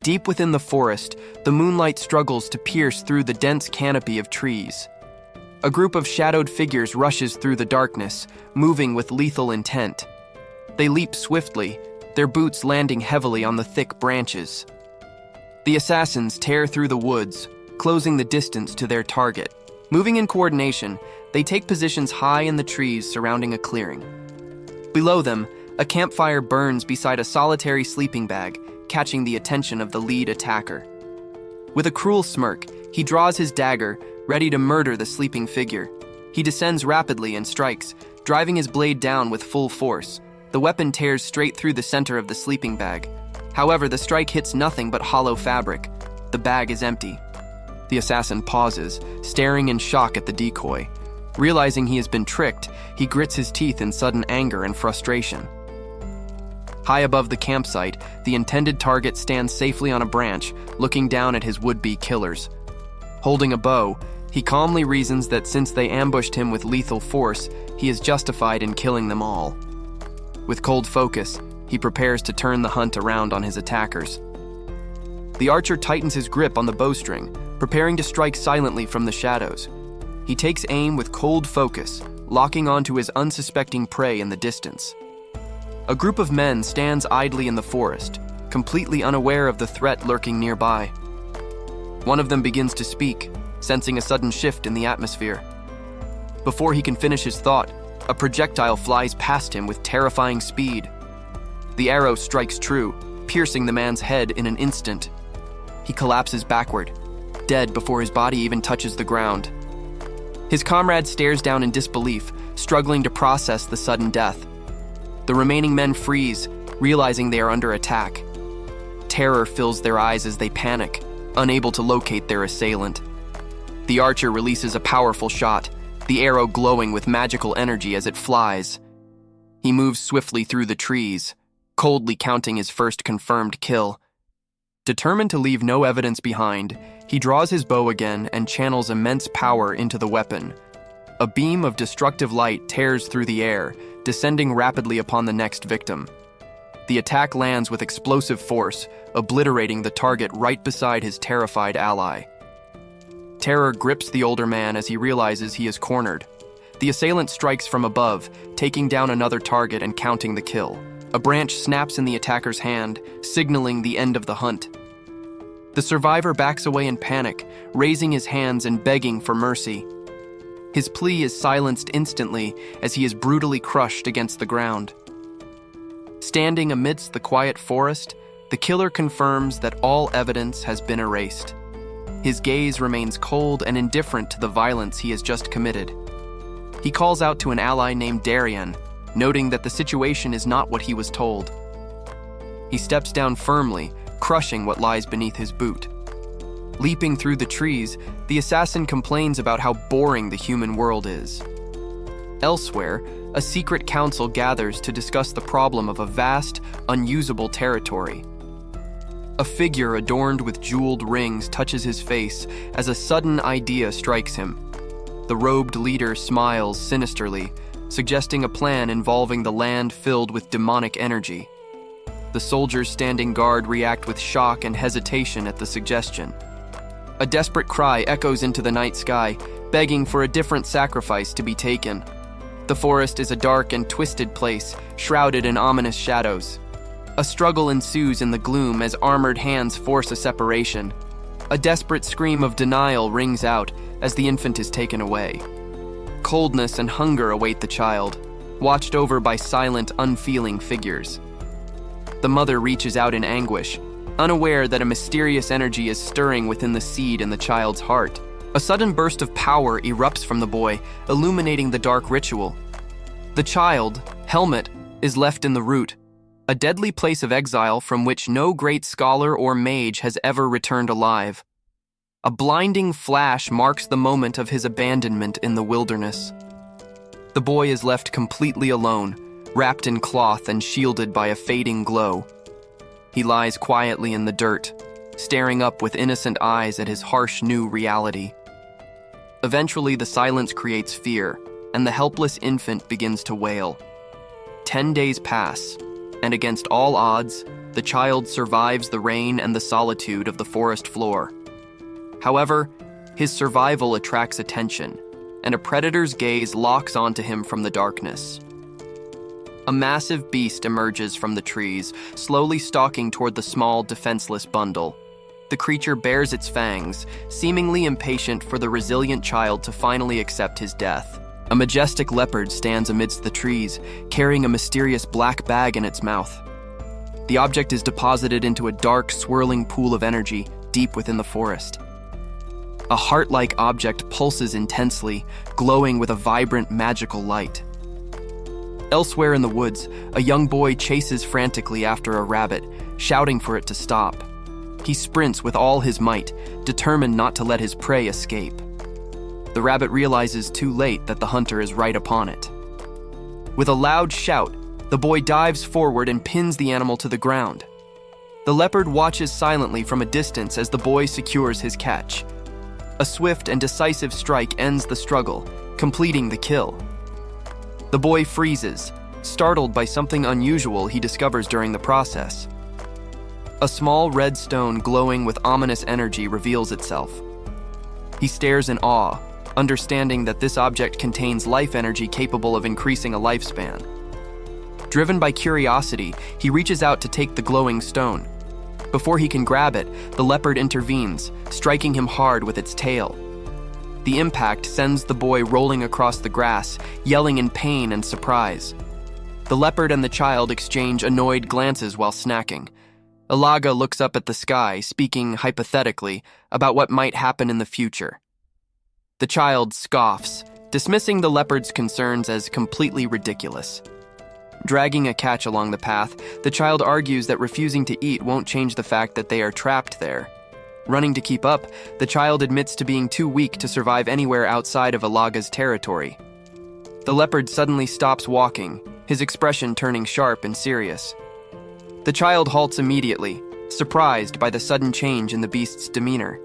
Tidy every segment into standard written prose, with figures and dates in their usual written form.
Deep within the forest, the moonlight struggles to pierce through the dense canopy of trees. A group of shadowed figures rushes through the darkness, moving with lethal intent. They leap swiftly, their boots landing heavily on the thick branches. The assassins tear through the woods, closing the distance to their target. Moving in coordination, they take positions high in the trees surrounding a clearing. Below them, a campfire burns beside a solitary sleeping bag, catching the attention of the lead attacker. With a cruel smirk, he draws his dagger, ready to murder the sleeping figure. He descends rapidly and strikes, driving his blade down with full force. The weapon tears straight through the center of the sleeping bag. However, the strike hits nothing but hollow fabric. The bag is empty. The assassin pauses, staring in shock at the decoy. Realizing he has been tricked, he grits his teeth in sudden anger and frustration. High above the campsite, the intended target stands safely on a branch, looking down at his would-be killers. Holding a bow, he calmly reasons that since they ambushed him with lethal force, he is justified in killing them all. With cold focus, he prepares to turn the hunt around on his attackers. The archer tightens his grip on the bowstring, preparing to strike silently from the shadows. He takes aim with cold focus, locking onto his unsuspecting prey in the distance. A group of men stands idly in the forest, completely unaware of the threat lurking nearby. One of them begins to speak, sensing a sudden shift in the atmosphere. Before he can finish his thought, a projectile flies past him with terrifying speed. The arrow strikes true, piercing the man's head in an instant. He collapses backward, dead before his body even touches the ground. His comrade stares down in disbelief, struggling to process the sudden death. The remaining men freeze, realizing they are under attack. Terror fills their eyes as they panic, unable to locate their assailant. The archer releases a powerful shot, the arrow glowing with magical energy as it flies. He moves swiftly through the trees, coldly counting his first confirmed kill. Determined to leave no evidence behind, he draws his bow again and channels immense power into the weapon. A beam of destructive light tears through the air, descending rapidly upon the next victim. The attack lands with explosive force, obliterating the target right beside his terrified ally. Terror grips the older man as he realizes he is cornered. The assailant strikes from above, taking down another target and counting the kill. A branch snaps in the attacker's hand, signaling the end of the hunt. The survivor backs away in panic, raising his hands and begging for mercy. His plea is silenced instantly as he is brutally crushed against the ground. Standing amidst the quiet forest, the killer confirms that all evidence has been erased. His gaze remains cold and indifferent to the violence he has just committed. He calls out to an ally named Darian, noting that the situation is not what he was told. He steps down firmly, crushing what lies beneath his boot. Leaping through the trees, the assassin complains about how boring the human world is. Elsewhere, a secret council gathers to discuss the problem of a vast, unusable territory. A figure adorned with jeweled rings touches his face as a sudden idea strikes him. The robed leader smiles sinisterly, suggesting a plan involving the land filled with demonic energy. The soldiers standing guard react with shock and hesitation at the suggestion. A desperate cry echoes into the night sky, begging for a different sacrifice to be taken. The forest is a dark and twisted place, shrouded in ominous shadows. A struggle ensues in the gloom as armored hands force a separation. A desperate scream of denial rings out as the infant is taken away. Coldness and hunger await the child, watched over by silent, unfeeling figures. The mother reaches out in anguish, unaware that a mysterious energy is stirring within the seed in the child's heart. A sudden burst of power erupts from the boy, illuminating the dark ritual. The child, Helmet, is left in the root, a deadly place of exile from which no great scholar or mage has ever returned alive. A blinding flash marks the moment of his abandonment in the wilderness. The boy is left completely alone, wrapped in cloth and shielded by a fading glow. He lies quietly in the dirt, staring up with innocent eyes at his harsh new reality. Eventually, the silence creates fear, and the helpless infant begins to wail. 10 days pass, and against all odds, the child survives the rain and the solitude of the forest floor. However, his survival attracts attention, and a predator's gaze locks onto him from the darkness. A massive beast emerges from the trees, slowly stalking toward the small, defenseless bundle. The creature bares its fangs, seemingly impatient for the resilient child to finally accept his death. A majestic leopard stands amidst the trees, carrying a mysterious black bag in its mouth. The object is deposited into a dark, swirling pool of energy deep within the forest. A heart-like object pulses intensely, glowing with a vibrant, magical light. Elsewhere in the woods, a young boy chases frantically after a rabbit, shouting for it to stop. He sprints with all his might, determined not to let his prey escape. The rabbit realizes too late that the hunter is right upon it. With a loud shout, the boy dives forward and pins the animal to the ground. The leopard watches silently from a distance as the boy secures his catch. A swift and decisive strike ends the struggle, completing the kill. The boy freezes, startled by something unusual he discovers during the process. A small red stone glowing with ominous energy reveals itself. He stares in awe, understanding that this object contains life energy capable of increasing a lifespan. Driven by curiosity, he reaches out to take the glowing stone. Before he can grab it, the leopard intervenes, striking him hard with its tail. The impact sends the boy rolling across the grass, yelling in pain and surprise. The leopard and the child exchange annoyed glances while snacking. Alaga looks up at the sky, speaking hypothetically about what might happen in the future. The child scoffs, dismissing the leopard's concerns as completely ridiculous. Dragging a catch along the path, the child argues that refusing to eat won't change the fact that they are trapped there. Running to keep up, the child admits to being too weak to survive anywhere outside of Alaga's territory. The leopard suddenly stops walking, his expression turning sharp and serious. The child halts immediately, surprised by the sudden change in the beast's demeanor.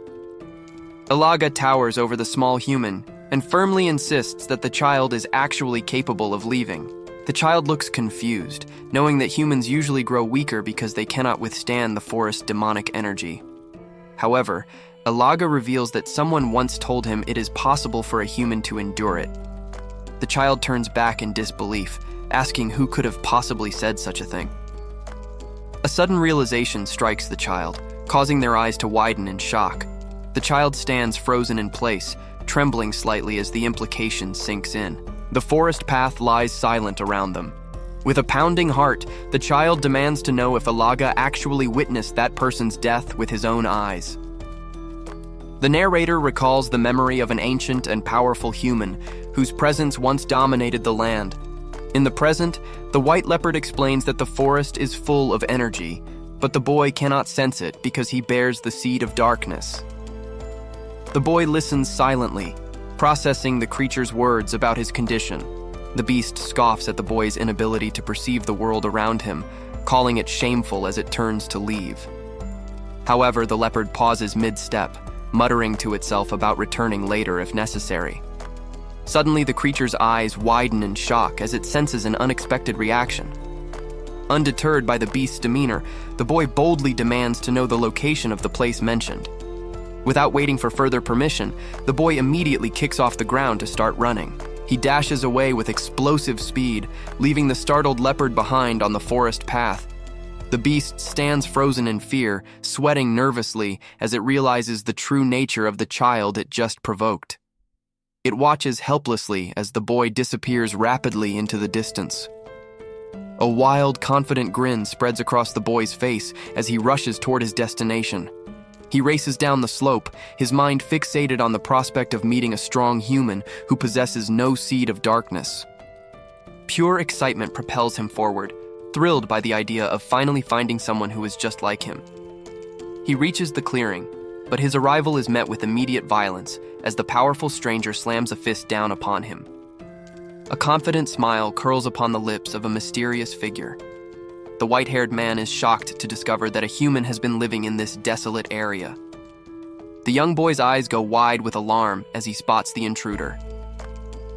Alaga towers over the small human and firmly insists that the child is actually capable of leaving. The child looks confused, knowing that humans usually grow weaker because they cannot withstand the forest's demonic energy. However, Alaga reveals that someone once told him it is possible for a human to endure it. The child turns back in disbelief, asking who could have possibly said such a thing. A sudden realization strikes the child, causing their eyes to widen in shock. The child stands frozen in place, trembling slightly as the implication sinks in. The forest path lies silent around them. With a pounding heart, the child demands to know if Alaga actually witnessed that person's death with his own eyes. The narrator recalls the memory of an ancient and powerful human whose presence once dominated the land. In the present, the white leopard explains that the forest is full of energy, but the boy cannot sense it because he bears the seed of darkness. The boy listens silently, processing the creature's words about his condition. The beast scoffs at the boy's inability to perceive the world around him, calling it shameful as it turns to leave. However, the leopard pauses mid-step, muttering to itself about returning later if necessary. Suddenly, the creature's eyes widen in shock as it senses an unexpected reaction. Undeterred by the beast's demeanor, the boy boldly demands to know the location of the place mentioned. Without waiting for further permission, the boy immediately kicks off the ground to start running. He dashes away with explosive speed, leaving the startled leopard behind on the forest path. The beast stands frozen in fear, sweating nervously as it realizes the true nature of the child it just provoked. It watches helplessly as the boy disappears rapidly into the distance. A wild, confident grin spreads across the boy's face as he rushes toward his destination. He races down the slope, his mind fixated on the prospect of meeting a strong human who possesses no seed of darkness. Pure excitement propels him forward, thrilled by the idea of finally finding someone who is just like him. He reaches the clearing, but his arrival is met with immediate violence as the powerful stranger slams a fist down upon him. A confident smile curls upon the lips of a mysterious figure. The white-haired man is shocked to discover that a human has been living in this desolate area. The young boy's eyes go wide with alarm as he spots the intruder.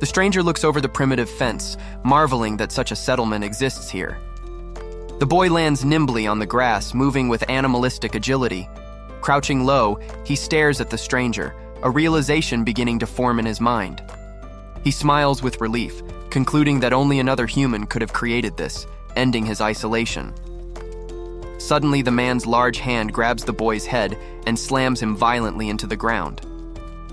The stranger looks over the primitive fence, marveling that such a settlement exists here. The boy lands nimbly on the grass, moving with animalistic agility. Crouching low, he stares at the stranger, a realization beginning to form in his mind. He smiles with relief, concluding that only another human could have created this, ending his isolation. Suddenly, the man's large hand grabs the boy's head and slams him violently into the ground.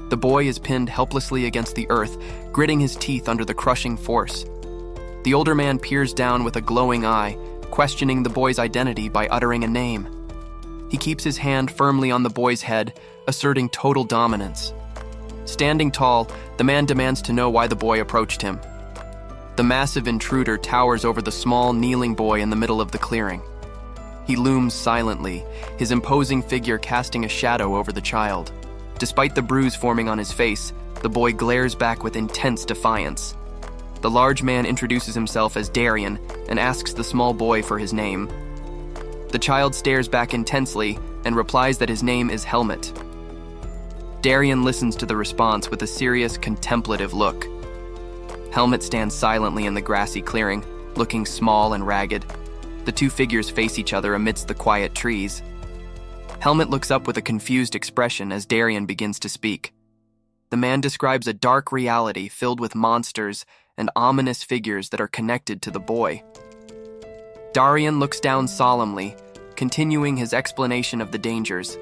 The boy is pinned helplessly against the earth, gritting his teeth under the crushing force. The older man peers down with a glowing eye, questioning the boy's identity by uttering a name. He keeps his hand firmly on the boy's head, asserting total dominance. Standing tall, the man demands to know why the boy approached him. The massive intruder towers over the small, kneeling boy in the middle of the clearing. He looms silently, his imposing figure casting a shadow over the child. Despite the bruise forming on his face, the boy glares back with intense defiance. The large man introduces himself as Darian and asks the small boy for his name. The child stares back intensely and replies that his name is Helmet. Darian listens to the response with a serious, contemplative look. Helmet stands silently in the grassy clearing, looking small and ragged. The two figures face each other amidst the quiet trees. Helmet looks up with a confused expression as Darian begins to speak. The man describes a dark reality filled with monsters and ominous figures that are connected to the boy. Darian looks down solemnly, continuing his explanation of the dangers.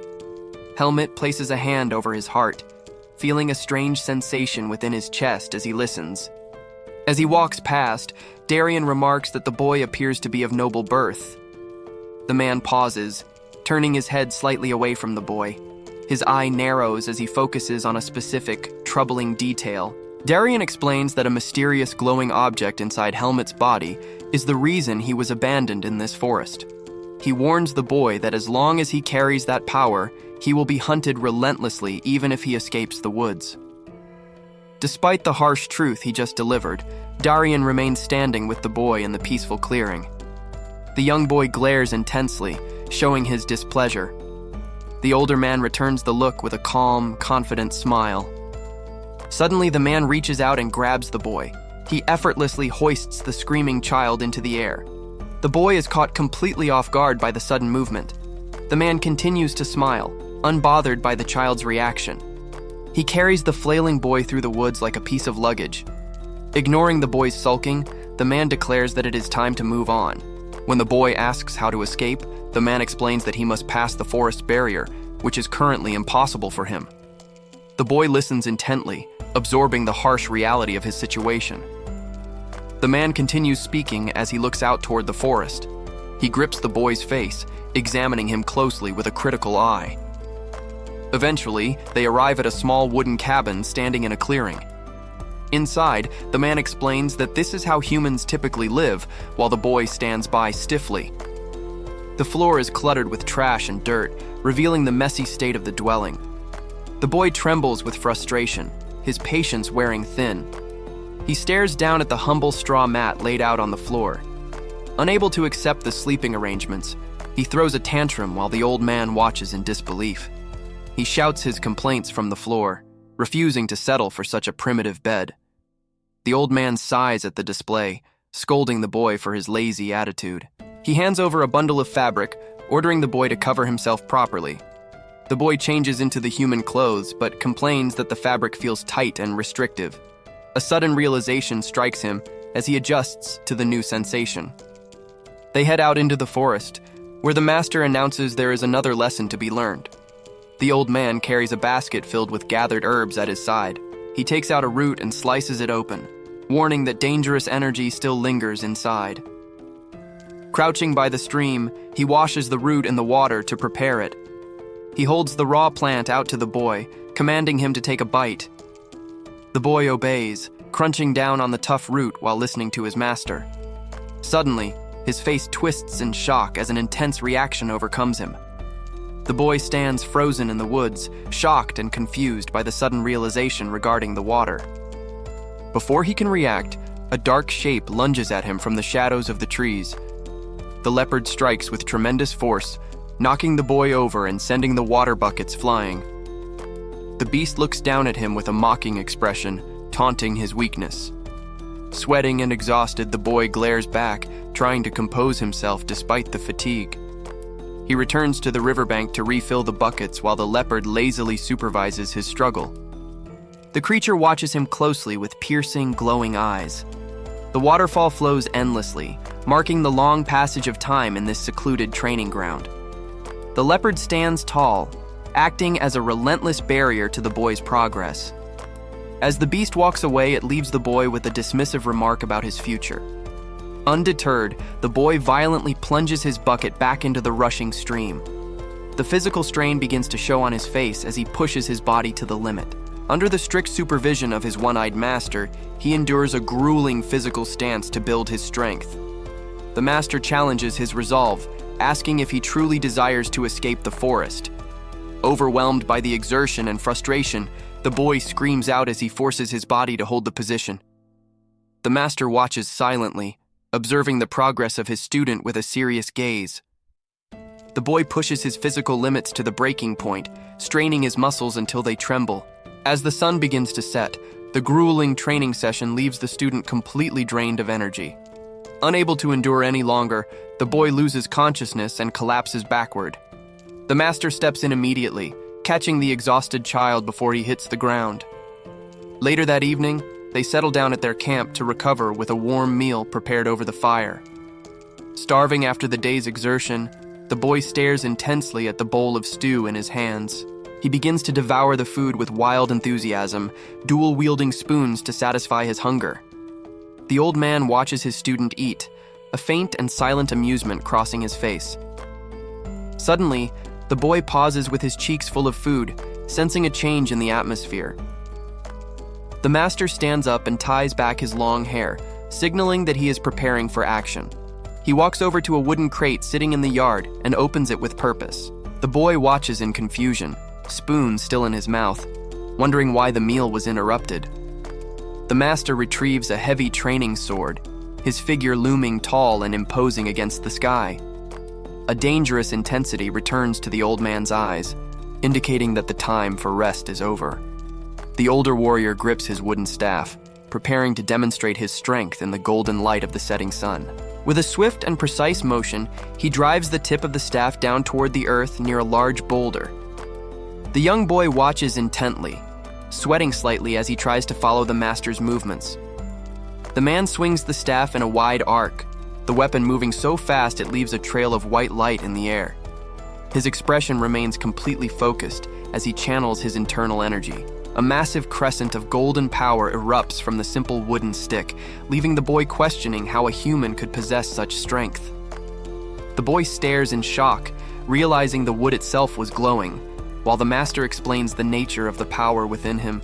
Helmet places a hand over his heart, feeling a strange sensation within his chest as he listens. As he walks past, Darian remarks that the boy appears to be of noble birth. The man pauses, turning his head slightly away from the boy. His eye narrows as he focuses on a specific, troubling detail. Darian explains that a mysterious glowing object inside Helmet's body is the reason he was abandoned in this forest. He warns the boy that as long as he carries that power, he will be hunted relentlessly even if he escapes the woods. Despite the harsh truth he just delivered, Darian remains standing with the boy in the peaceful clearing. The young boy glares intensely, showing his displeasure. The older man returns the look with a calm, confident smile. Suddenly, the man reaches out and grabs the boy. He effortlessly hoists the screaming child into the air. The boy is caught completely off guard by the sudden movement. The man continues to smile, unbothered by the child's reaction. He carries the flailing boy through the woods like a piece of luggage. Ignoring the boy's sulking, the man declares that it is time to move on. When the boy asks how to escape, the man explains that he must pass the forest barrier, which is currently impossible for him. The boy listens intently, absorbing the harsh reality of his situation. The man continues speaking as he looks out toward the forest. He grips the boy's face, examining him closely with a critical eye. Eventually, they arrive at a small wooden cabin standing in a clearing. Inside, the man explains that this is how humans typically live, while the boy stands by stiffly. The floor is cluttered with trash and dirt, revealing the messy state of the dwelling. The boy trembles with frustration, his patience wearing thin. He stares down at the humble straw mat laid out on the floor. Unable to accept the sleeping arrangements, he throws a tantrum while the old man watches in disbelief. He shouts his complaints from the floor, refusing to settle for such a primitive bed. The old man sighs at the display, scolding the boy for his lazy attitude. He hands over a bundle of fabric, ordering the boy to cover himself properly. The boy changes into the human clothes, but complains that the fabric feels tight and restrictive. A sudden realization strikes him as he adjusts to the new sensation. They head out into the forest, where the master announces there is another lesson to be learned. The old man carries a basket filled with gathered herbs at his side. He takes out a root and slices it open, warning that dangerous energy still lingers inside. Crouching by the stream, he washes the root in the water to prepare it. He holds the raw plant out to the boy, commanding him to take a bite. The boy obeys, crunching down on the tough root while listening to his master. Suddenly, his face twists in shock as an intense reaction overcomes him. The boy stands frozen in the woods, shocked and confused by the sudden realization regarding the water. Before he can react, a dark shape lunges at him from the shadows of the trees. The leopard strikes with tremendous force, knocking the boy over and sending the water buckets flying. The beast looks down at him with a mocking expression, taunting his weakness. Sweating and exhausted, the boy glares back, trying to compose himself despite the fatigue. He returns to the riverbank to refill the buckets while the leopard lazily supervises his struggle. The creature watches him closely with piercing, glowing eyes. The waterfall flows endlessly, marking the long passage of time in this secluded training ground. The leopard stands tall, acting as a relentless barrier to the boy's progress. As the beast walks away, it leaves the boy with a dismissive remark about his future. Undeterred, the boy violently plunges his bucket back into the rushing stream. The physical strain begins to show on his face as he pushes his body to the limit. Under the strict supervision of his one-eyed master, he endures a grueling physical stance to build his strength. The master challenges his resolve, asking if he truly desires to escape the forest. Overwhelmed by the exertion and frustration, the boy screams out as he forces his body to hold the position. The master watches silently, observing the progress of his student with a serious gaze. The boy pushes his physical limits to the breaking point, straining his muscles until they tremble. As the sun begins to set, the grueling training session leaves the student completely drained of energy. Unable to endure any longer, the boy loses consciousness and collapses backward. The master steps in immediately, catching the exhausted child before he hits the ground. Later that evening, they settle down at their camp to recover with a warm meal prepared over the fire. Starving after the day's exertion, the boy stares intensely at the bowl of stew in his hands. He begins to devour the food with wild enthusiasm, dual-wielding spoons to satisfy his hunger. The old man watches his student eat, a faint and silent amusement crossing his face. Suddenly, the boy pauses with his cheeks full of food, sensing a change in the atmosphere. The master stands up and ties back his long hair, signaling that he is preparing for action. He walks over to a wooden crate sitting in the yard and opens it with purpose. The boy watches in confusion, spoon still in his mouth, wondering why the meal was interrupted. The master retrieves a heavy training sword, his figure looming tall and imposing against the sky. A dangerous intensity returns to the old man's eyes, indicating that the time for rest is over. The older warrior grips his wooden staff, preparing to demonstrate his strength in the golden light of the setting sun. With a swift and precise motion, he drives the tip of the staff down toward the earth near a large boulder. The young boy watches intently, sweating slightly as he tries to follow the master's movements. The man swings the staff in a wide arc, the weapon moving so fast it leaves a trail of white light in the air. His expression remains completely focused as he channels his internal energy. A massive crescent of golden power erupts from the simple wooden stick, leaving the boy questioning how a human could possess such strength. The boy stares in shock, realizing the wood itself was glowing, while the master explains the nature of the power within him.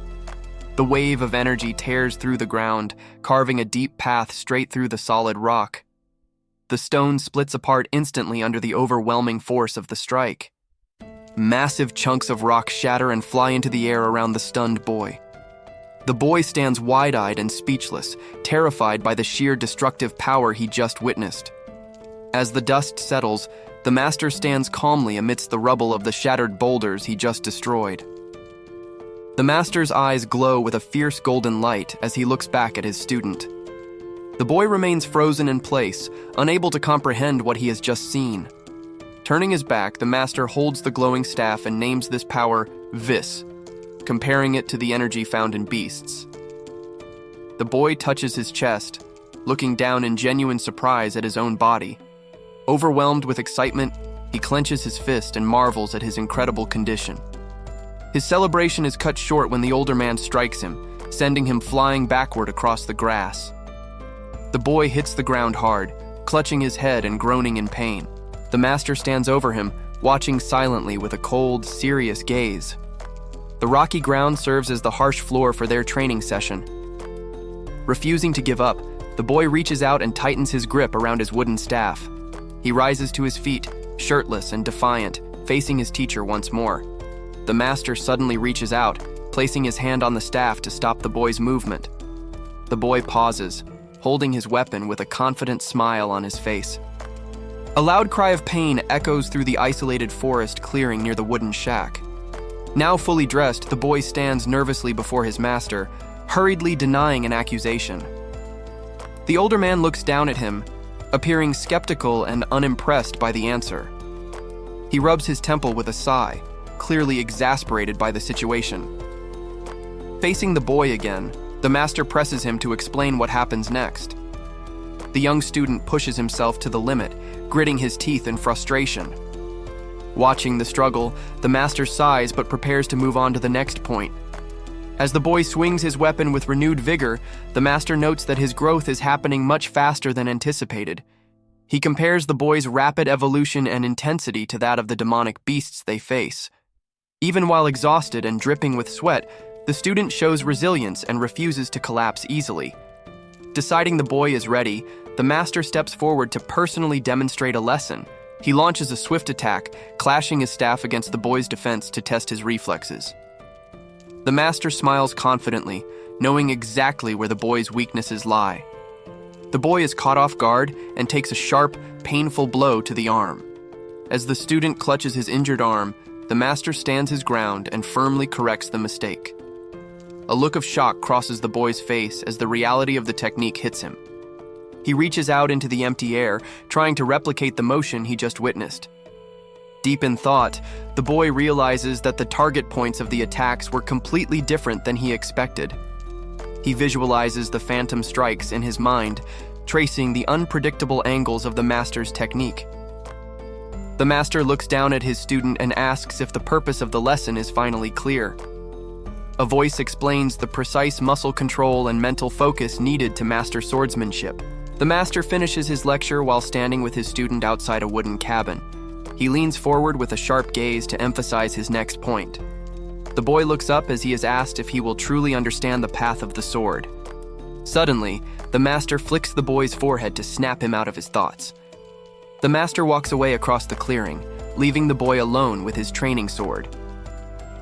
The wave of energy tears through the ground, carving a deep path straight through the solid rock. The stone splits apart instantly under the overwhelming force of the strike. Massive chunks of rock shatter and fly into the air around the stunned boy. The boy stands wide-eyed and speechless, terrified by the sheer destructive power he just witnessed. As the dust settles, the master stands calmly amidst the rubble of the shattered boulders he just destroyed. The master's eyes glow with a fierce golden light as he looks back at his student. The boy remains frozen in place, unable to comprehend what he has just seen. Turning his back, the master holds the glowing staff and names this power Vis, comparing it to the energy found in beasts. The boy touches his chest, looking down in genuine surprise at his own body. Overwhelmed with excitement, he clenches his fist and marvels at his incredible condition. His celebration is cut short when the older man strikes him, sending him flying backward across the grass. The boy hits the ground hard, clutching his head and groaning in pain. The master stands over him, watching silently with a cold, serious gaze. The rocky ground serves as the harsh floor for their training session. Refusing to give up, the boy reaches out and tightens his grip around his wooden staff. He rises to his feet, shirtless and defiant, facing his teacher once more. The master suddenly reaches out, placing his hand on the staff to stop the boy's movement. The boy pauses, holding his weapon with a confident smile on his face. A loud cry of pain echoes through the isolated forest clearing near the wooden shack. Now fully dressed, the boy stands nervously before his master, hurriedly denying an accusation. The older man looks down at him, appearing skeptical and unimpressed by the answer. He rubs his temple with a sigh, clearly exasperated by the situation. Facing the boy again, the master presses him to explain what happens next. The young student pushes himself to the limit, gritting his teeth in frustration. Watching the struggle, the master sighs but prepares to move on to the next point. As the boy swings his weapon with renewed vigor, the master notes that his growth is happening much faster than anticipated. He compares the boy's rapid evolution and intensity to that of the demonic beasts they face. Even while exhausted and dripping with sweat, the student shows resilience and refuses to collapse easily. Deciding the boy is ready, the master steps forward to personally demonstrate a lesson. He launches a swift attack, clashing his staff against the boy's defense to test his reflexes. The master smiles confidently, knowing exactly where the boy's weaknesses lie. The boy is caught off guard and takes a sharp, painful blow to the arm. As the student clutches his injured arm, the master stands his ground and firmly corrects the mistake. A look of shock crosses the boy's face as the reality of the technique hits him. He reaches out into the empty air, trying to replicate the motion he just witnessed. Deep in thought, the boy realizes that the target points of the attacks were completely different than he expected. He visualizes the phantom strikes in his mind, tracing the unpredictable angles of the master's technique. The master looks down at his student and asks if the purpose of the lesson is finally clear. A voice explains the precise muscle control and mental focus needed to master swordsmanship. The master finishes his lecture while standing with his student outside a wooden cabin. He leans forward with a sharp gaze to emphasize his next point. The boy looks up as he is asked if he will truly understand the path of the sword. Suddenly, the master flicks the boy's forehead to snap him out of his thoughts. The master walks away across the clearing, leaving the boy alone with his training sword.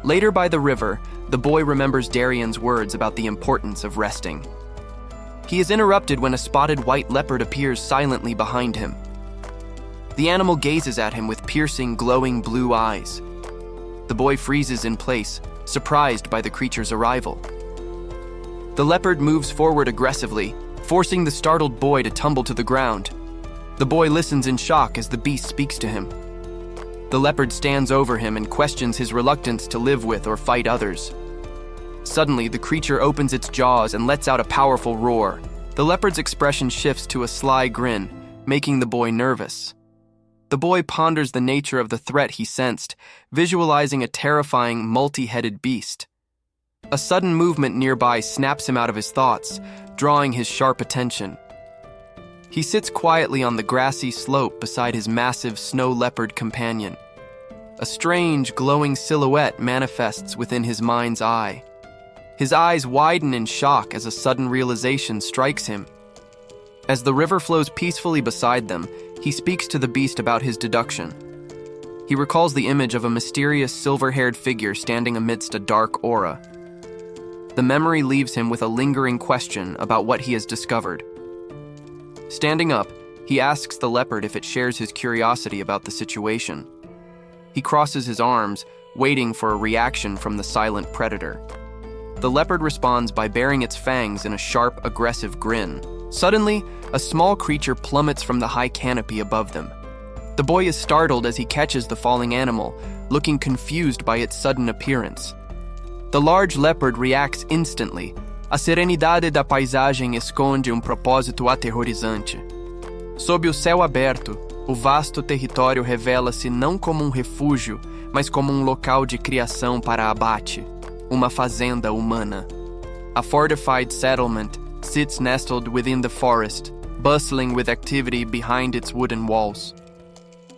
Later by the river, the boy remembers Darian's words about the importance of resting. He is interrupted when a spotted white leopard appears silently behind him. The animal gazes at him with piercing, glowing blue eyes. The boy freezes in place, surprised by the creature's arrival. The leopard moves forward aggressively, forcing the startled boy to tumble to the ground. The boy listens in shock as the beast speaks to him. The leopard stands over him and questions his reluctance to live with or fight others. Suddenly, the creature opens its jaws and lets out a powerful roar. The leopard's expression shifts to a sly grin, making the boy nervous. The boy ponders the nature of the threat he sensed, visualizing a terrifying, multi-headed beast. A sudden movement nearby snaps him out of his thoughts, drawing his sharp attention. He sits quietly on the grassy slope beside his massive snow leopard companion. A strange, glowing silhouette manifests within his mind's eye. His eyes widen in shock as a sudden realization strikes him. As the river flows peacefully beside them, he speaks to the beast about his deduction. He recalls the image of a mysterious silver-haired figure standing amidst a dark aura. The memory leaves him with a lingering question about what he has discovered. Standing up, he asks the leopard if it shares his curiosity about the situation. He crosses his arms, waiting for a reaction from the silent predator. The leopard responds by baring its fangs in a sharp, aggressive grin. Suddenly, a small creature plummets from the high canopy above them. The boy is startled as he catches the falling animal, looking confused by its sudden appearance. The large leopard reacts instantly. A serenidade da paisagem esconde propósito aterrorizante. Sob o céu aberto, o vasto território revela-se não como refúgio, mas como local de criação para abate, uma fazenda humana. A fortified settlement sits nestled within the forest, bustling with activity behind its wooden walls.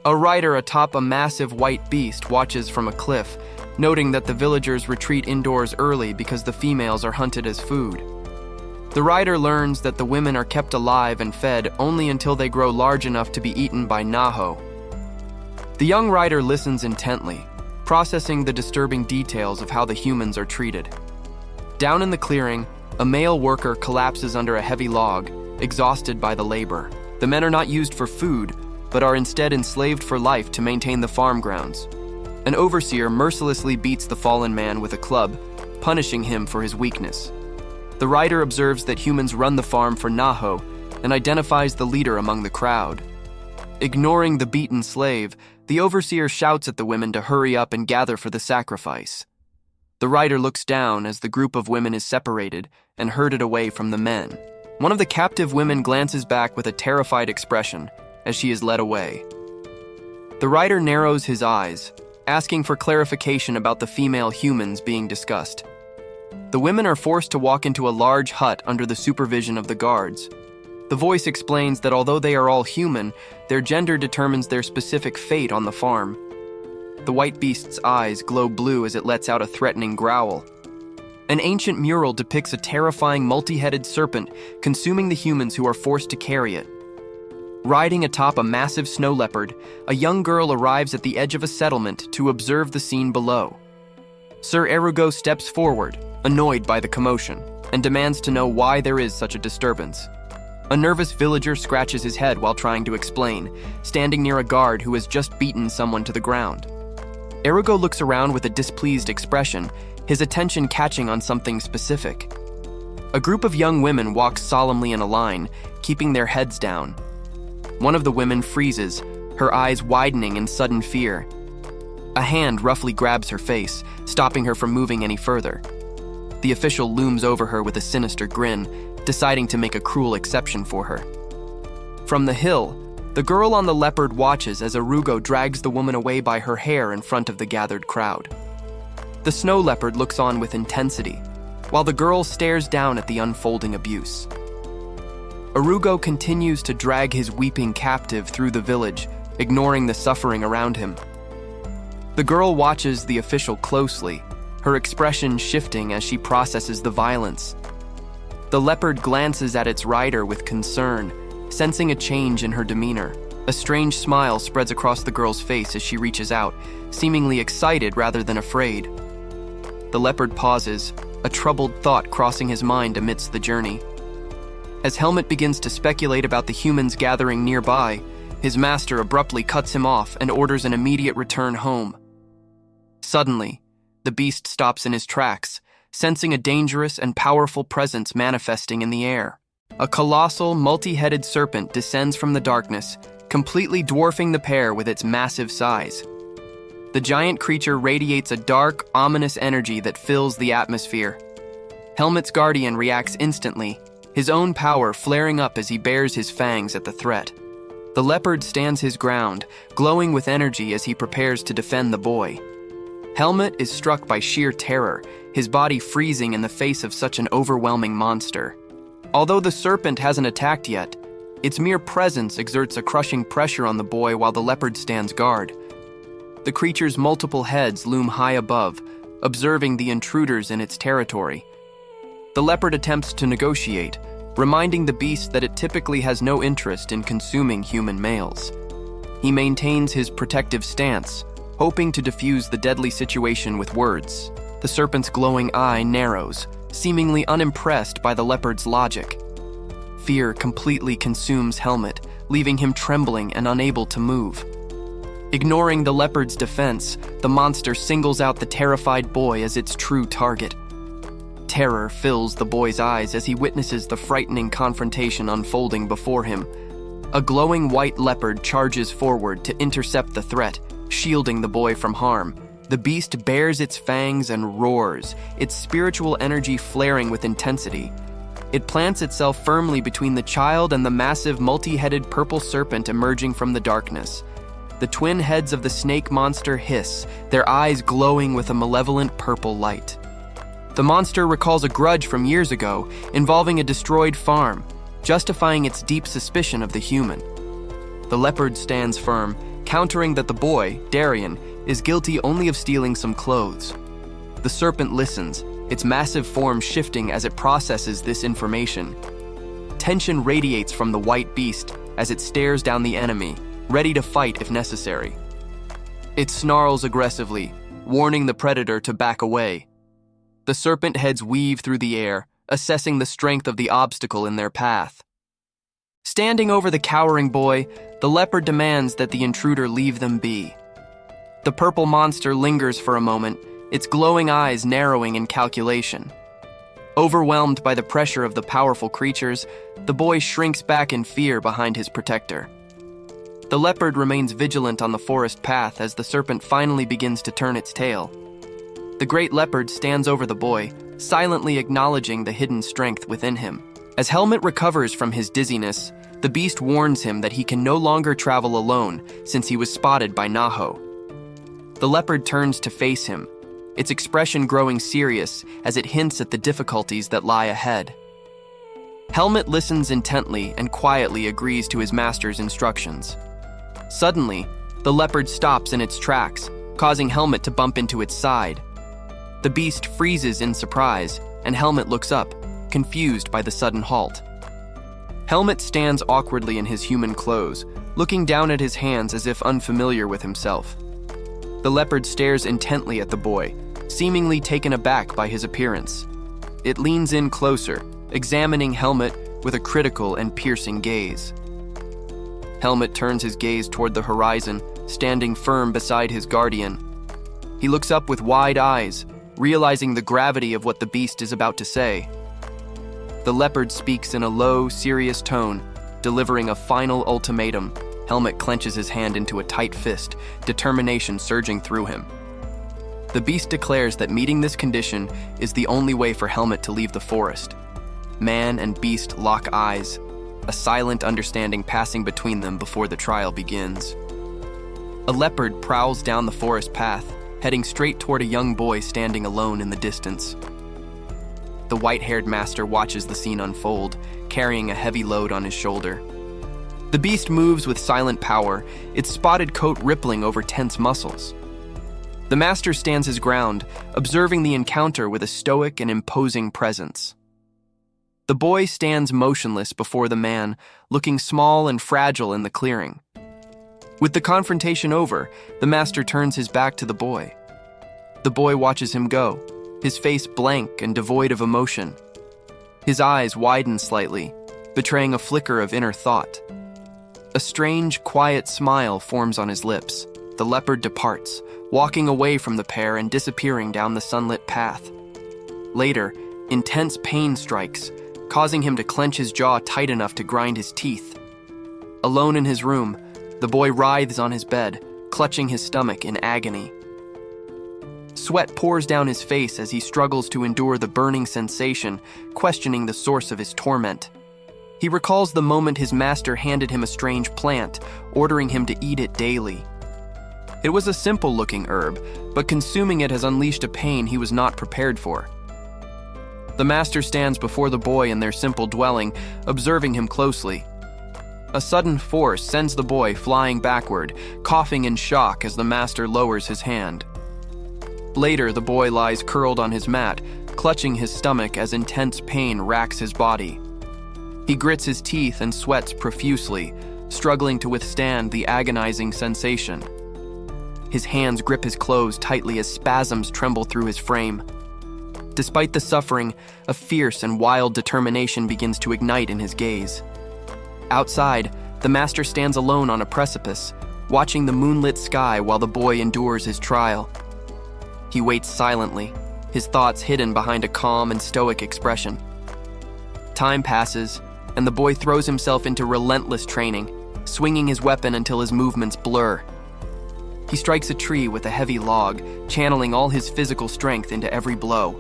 A rider atop a massive white beast watches from a cliff, noting that the villagers retreat indoors early because the females are hunted as food. The rider learns that the women are kept alive and fed only until they grow large enough to be eaten by Naho. The young rider listens intently, processing the disturbing details of how the humans are treated. Down in the clearing, a male worker collapses under a heavy log, exhausted by the labor. The men are not used for food, but are instead enslaved for life to maintain the farm grounds. An overseer mercilessly beats the fallen man with a club, punishing him for his weakness. The rider observes that humans run the farm for Naho, and identifies the leader among the crowd. Ignoring the beaten slave, the overseer shouts at the women to hurry up and gather for the sacrifice. The rider looks down as the group of women is separated and herded away from the men. One of the captive women glances back with a terrified expression as she is led away. The rider narrows his eyes, asking for clarification about the female humans being discussed. The women are forced to walk into a large hut under the supervision of the guards. The voice explains that although they are all human, their gender determines their specific fate on the farm. The white beast's eyes glow blue as it lets out a threatening growl. An ancient mural depicts a terrifying multi-headed serpent consuming the humans who are forced to carry it. Riding atop a massive snow leopard, a young girl arrives at the edge of a settlement to observe the scene below. Sir Erugo steps forward, annoyed by the commotion, and demands to know why there is such a disturbance. A nervous villager scratches his head while trying to explain, standing near a guard who has just beaten someone to the ground. Erugo looks around with a displeased expression, his attention catching on something specific. A group of young women walks solemnly in a line, keeping their heads down. One of the women freezes, her eyes widening in sudden fear. A hand roughly grabs her face, stopping her from moving any further. The official looms over her with a sinister grin, deciding to make a cruel exception for her. From the hill, the girl on the leopard watches as Erugo drags the woman away by her hair in front of the gathered crowd. The snow leopard looks on with intensity, while the girl stares down at the unfolding abuse. Erugo continues to drag his weeping captive through the village, ignoring the suffering around him. The girl watches the official closely, her expression shifting as she processes the violence. The leopard glances at its rider with concern, sensing a change in her demeanor. A strange smile spreads across the girl's face as she reaches out, seemingly excited rather than afraid. The leopard pauses, a troubled thought crossing his mind amidst the journey. As Helmut begins to speculate about the humans gathering nearby, his master abruptly cuts him off and orders an immediate return home. Suddenly, the beast stops in his tracks, sensing a dangerous and powerful presence manifesting in the air. A colossal, multi-headed serpent descends from the darkness, completely dwarfing the pair with its massive size. The giant creature radiates a dark, ominous energy that fills the atmosphere. Helmut's guardian reacts instantly, his own power flaring up as he bares his fangs at the threat. The leopard stands his ground, glowing with energy as he prepares to defend the boy. Helmut is struck by sheer terror, his body freezing in the face of such an overwhelming monster. Although the serpent hasn't attacked yet, its mere presence exerts a crushing pressure on the boy while the leopard stands guard. The creature's multiple heads loom high above, observing the intruders in its territory. The leopard attempts to negotiate, reminding the beast that it typically has no interest in consuming human males. He maintains his protective stance, hoping to defuse the deadly situation with words. The serpent's glowing eye narrows, seemingly unimpressed by the leopard's logic. Fear completely consumes Helmut, leaving him trembling and unable to move. Ignoring the leopard's defense, the monster singles out the terrified boy as its true target. Terror fills the boy's eyes as he witnesses the frightening confrontation unfolding before him. A glowing white leopard charges forward to intercept the threat, shielding the boy from harm. The beast bares its fangs and roars, its spiritual energy flaring with intensity. It plants itself firmly between the child and the massive multi-headed purple serpent emerging from the darkness. The twin heads of the snake monster hiss, their eyes glowing with a malevolent purple light. The monster recalls a grudge from years ago involving a destroyed farm, justifying its deep suspicion of the human. The leopard stands firm, countering that the boy, Darian, is guilty only of stealing some clothes. The serpent listens, its massive form shifting as it processes this information. Tension radiates from the white beast as it stares down the enemy, ready to fight if necessary. It snarls aggressively, warning the predator to back away. The serpent heads weave through the air, assessing the strength of the obstacle in their path. Standing over the cowering boy, the leopard demands that the intruder leave them be. The purple monster lingers for a moment, its glowing eyes narrowing in calculation. Overwhelmed by the pressure of the powerful creatures, the boy shrinks back in fear behind his protector. The leopard remains vigilant on the forest path as the serpent finally begins to turn its tail. The great leopard stands over the boy, silently acknowledging the hidden strength within him. As Helmut recovers from his dizziness, the beast warns him that he can no longer travel alone since he was spotted by Naho. The leopard turns to face him, its expression growing serious as it hints at the difficulties that lie ahead. Helmut listens intently and quietly agrees to his master's instructions. Suddenly, the leopard stops in its tracks, causing Helmut to bump into its side. The beast freezes in surprise, and Helmut looks up, confused by the sudden halt. Helmut stands awkwardly in his human clothes, looking down at his hands as if unfamiliar with himself. The leopard stares intently at the boy, seemingly taken aback by his appearance. It leans in closer, examining Helmut with a critical and piercing gaze. Helmut turns his gaze toward the horizon, standing firm beside his guardian. He looks up with wide eyes, realizing the gravity of what the beast is about to say. The leopard speaks in a low, serious tone, delivering a final ultimatum. Helmut clenches his hand into a tight fist, determination surging through him. The beast declares that meeting this condition is the only way for Helmut to leave the forest. Man and beast lock eyes, a silent understanding passing between them before the trial begins. A leopard prowls down the forest path, heading straight toward a young boy standing alone in the distance. The white-haired master watches the scene unfold, carrying a heavy load on his shoulder. The beast moves with silent power, its spotted coat rippling over tense muscles. The master stands his ground, observing the encounter with a stoic and imposing presence. The boy stands motionless before the man, looking small and fragile in the clearing. With the confrontation over, the master turns his back to the boy. The boy watches him go, his face blank and devoid of emotion. His eyes widen slightly, betraying a flicker of inner thought. A strange, quiet smile forms on his lips. The leopard departs, walking away from the pair and disappearing down the sunlit path. Later, intense pain strikes, causing him to clench his jaw tight enough to grind his teeth. Alone in his room, the boy writhes on his bed, clutching his stomach in agony. Sweat pours down his face as he struggles to endure the burning sensation, questioning the source of his torment. He recalls the moment his master handed him a strange plant, ordering him to eat it daily. It was a simple-looking herb, but consuming it has unleashed a pain he was not prepared for. The master stands before the boy in their simple dwelling, observing him closely. A sudden force sends the boy flying backward, coughing in shock as the master lowers his hand. Later, the boy lies curled on his mat, clutching his stomach as intense pain racks his body. He grits his teeth and sweats profusely, struggling to withstand the agonizing sensation. His hands grip his clothes tightly as spasms tremble through his frame. Despite the suffering, a fierce and wild determination begins to ignite in his gaze. Outside, the master stands alone on a precipice, watching the moonlit sky while the boy endures his trial. He waits silently, his thoughts hidden behind a calm and stoic expression. Time passes, and the boy throws himself into relentless training, swinging his weapon until his movements blur. He strikes a tree with a heavy log, channeling all his physical strength into every blow.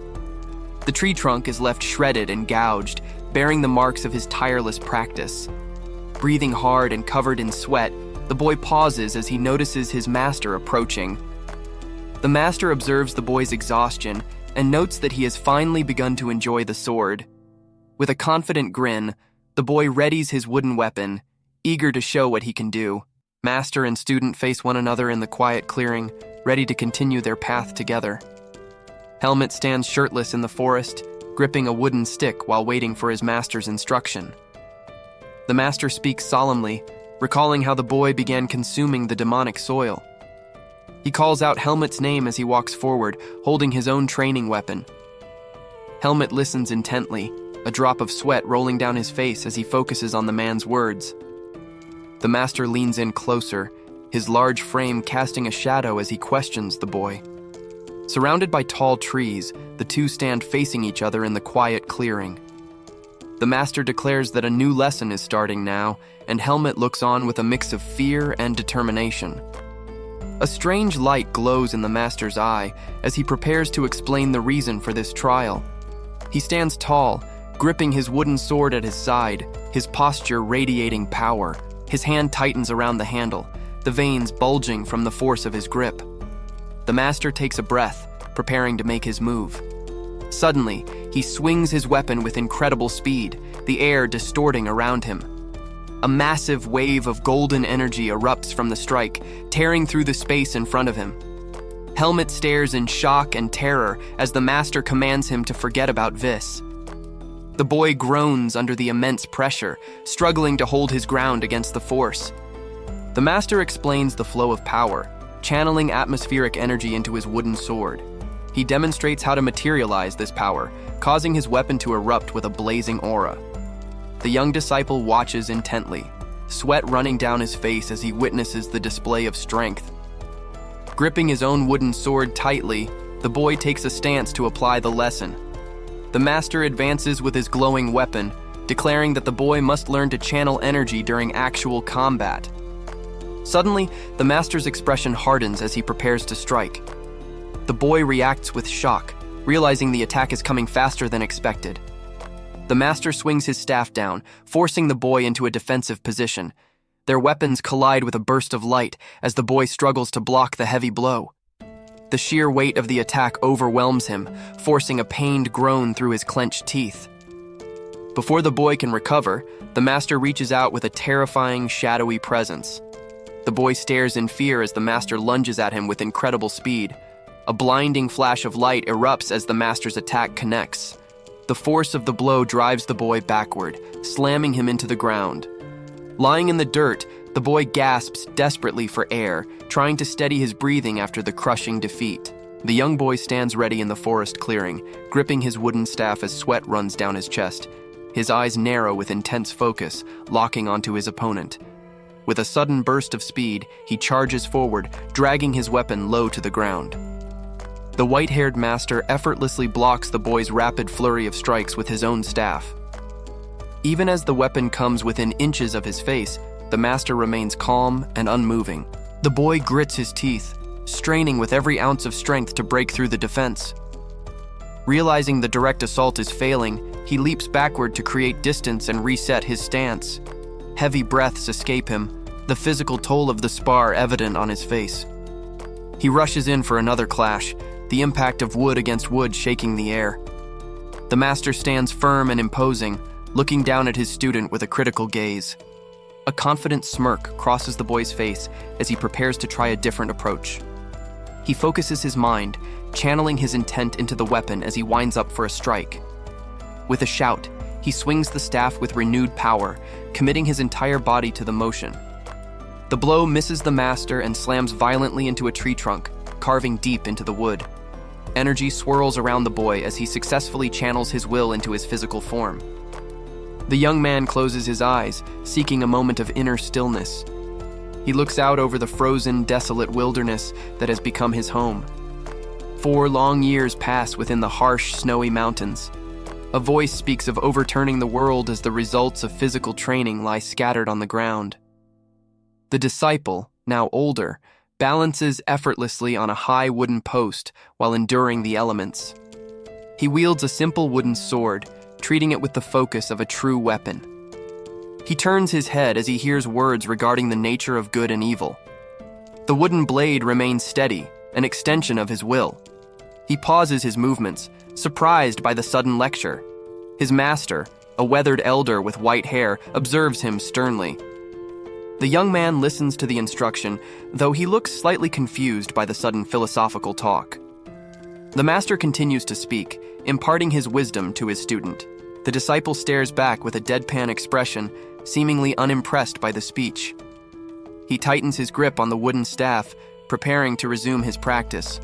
The tree trunk is left shredded and gouged, bearing the marks of his tireless practice. Breathing hard and covered in sweat, the boy pauses as he notices his master approaching. The master observes the boy's exhaustion and notes that he has finally begun to enjoy the sword. With a confident grin, the boy readies his wooden weapon, eager to show what he can do. Master and student face one another in the quiet clearing, ready to continue their path together. Helmut stands shirtless in the forest, gripping a wooden stick while waiting for his master's instruction. The master speaks solemnly, recalling how the boy began consuming the demonic soil. He calls out Helmut's name as he walks forward, holding his own training weapon. Helmut listens intently, a drop of sweat rolling down his face as he focuses on the man's words. The master leans in closer, his large frame casting a shadow as he questions the boy. Surrounded by tall trees, the two stand facing each other in the quiet clearing. The master declares that a new lesson is starting now, and Helmet looks on with a mix of fear and determination. A strange light glows in the master's eye as he prepares to explain the reason for this trial. He stands tall, gripping his wooden sword at his side, his posture radiating power. His hand tightens around the handle, the veins bulging from the force of his grip. The master takes a breath, preparing to make his move. Suddenly, he swings his weapon with incredible speed, the air distorting around him. A massive wave of golden energy erupts from the strike, tearing through the space in front of him. Helmet stares in shock and terror as the master commands him to forget about Vis. The boy groans under the immense pressure, struggling to hold his ground against the force. The master explains the flow of power, channeling atmospheric energy into his wooden sword. He demonstrates how to materialize this power, causing his weapon to erupt with a blazing aura. The young disciple watches intently, sweat running down his face as he witnesses the display of strength. Gripping his own wooden sword tightly, the boy takes a stance to apply the lesson. The master advances with his glowing weapon, declaring that the boy must learn to channel energy during actual combat. Suddenly, the master's expression hardens as he prepares to strike. The boy reacts with shock, realizing the attack is coming faster than expected. The master swings his staff down, forcing the boy into a defensive position. Their weapons collide with a burst of light as the boy struggles to block the heavy blow. The sheer weight of the attack overwhelms him, forcing a pained groan through his clenched teeth. Before the boy can recover, the master reaches out with a terrifying, shadowy presence. The boy stares in fear as the master lunges at him with incredible speed. A blinding flash of light erupts as the master's attack connects. The force of the blow drives the boy backward, slamming him into the ground. Lying in the dirt, the boy gasps desperately for air, trying to steady his breathing after the crushing defeat. The young boy stands ready in the forest clearing, gripping his wooden staff as sweat runs down his chest. His eyes narrow with intense focus, locking onto his opponent. With a sudden burst of speed, he charges forward, dragging his weapon low to the ground. The white-haired master effortlessly blocks the boy's rapid flurry of strikes with his own staff. Even as the weapon comes within inches of his face, the master remains calm and unmoving. The boy grits his teeth, straining with every ounce of strength to break through the defense. Realizing the direct assault is failing, he leaps backward to create distance and reset his stance. Heavy breaths escape him, the physical toll of the spar evident on his face. He rushes in for another clash, the impact of wood against wood shaking the air. The master stands firm and imposing, looking down at his student with a critical gaze. A confident smirk crosses the boy's face as he prepares to try a different approach. He focuses his mind, channeling his intent into the weapon as he winds up for a strike. With a shout, he swings the staff with renewed power, committing his entire body to the motion. The blow misses the master and slams violently into a tree trunk, carving deep into the wood. Energy swirls around the boy as he successfully channels his will into his physical form. The young man closes his eyes, seeking a moment of inner stillness. He looks out over the frozen, desolate wilderness that has become his home. 4 long years pass within the harsh, snowy mountains. A voice speaks of overturning the world as the results of physical training lie scattered on the ground. The disciple, now older, balances effortlessly on a high wooden post while enduring the elements. He wields a simple wooden sword, treating it with the focus of a true weapon. He turns his head as he hears words regarding the nature of good and evil. The wooden blade remains steady, an extension of his will. He pauses his movements, surprised by the sudden lecture. His master, a weathered elder with white hair, observes him sternly. The young man listens to the instruction, though he looks slightly confused by the sudden philosophical talk. The master continues to speak, imparting his wisdom to his student. The disciple stares back with a deadpan expression, seemingly unimpressed by the speech. He tightens his grip on the wooden staff, preparing to resume his practice.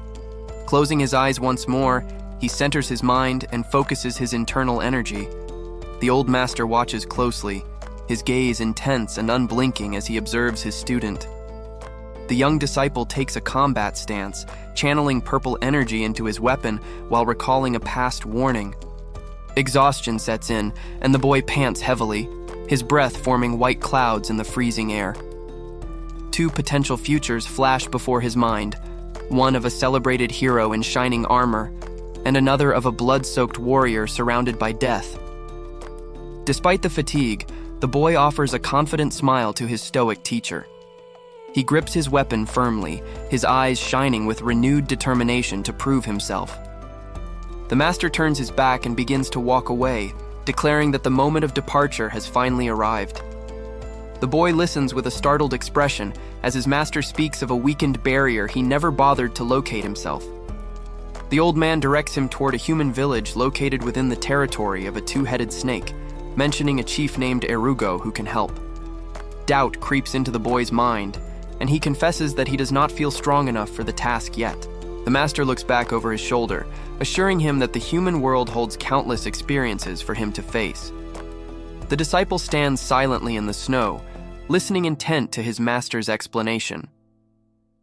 Closing his eyes once more, he centers his mind and focuses his internal energy. The old master watches closely, his gaze intense and unblinking as he observes his student. The young disciple takes a combat stance, channeling purple energy into his weapon while recalling a past warning. Exhaustion sets in, and the boy pants heavily, his breath forming white clouds in the freezing air. Two potential futures flash before his mind, one of a celebrated hero in shining armor, and another of a blood-soaked warrior surrounded by death. Despite the fatigue, the boy offers a confident smile to his stoic teacher. He grips his weapon firmly, his eyes shining with renewed determination to prove himself. The master turns his back and begins to walk away, declaring that the moment of departure has finally arrived. The boy listens with a startled expression as his master speaks of a weakened barrier he never bothered to locate himself. The old man directs him toward a human village located within the territory of a two-headed snake, mentioning a chief named Erugo who can help. Doubt creeps into the boy's mind, and he confesses that he does not feel strong enough for the task yet. The master looks back over his shoulder, assuring him that the human world holds countless experiences for him to face. The disciple stands silently in the snow, listening intent to his master's explanation.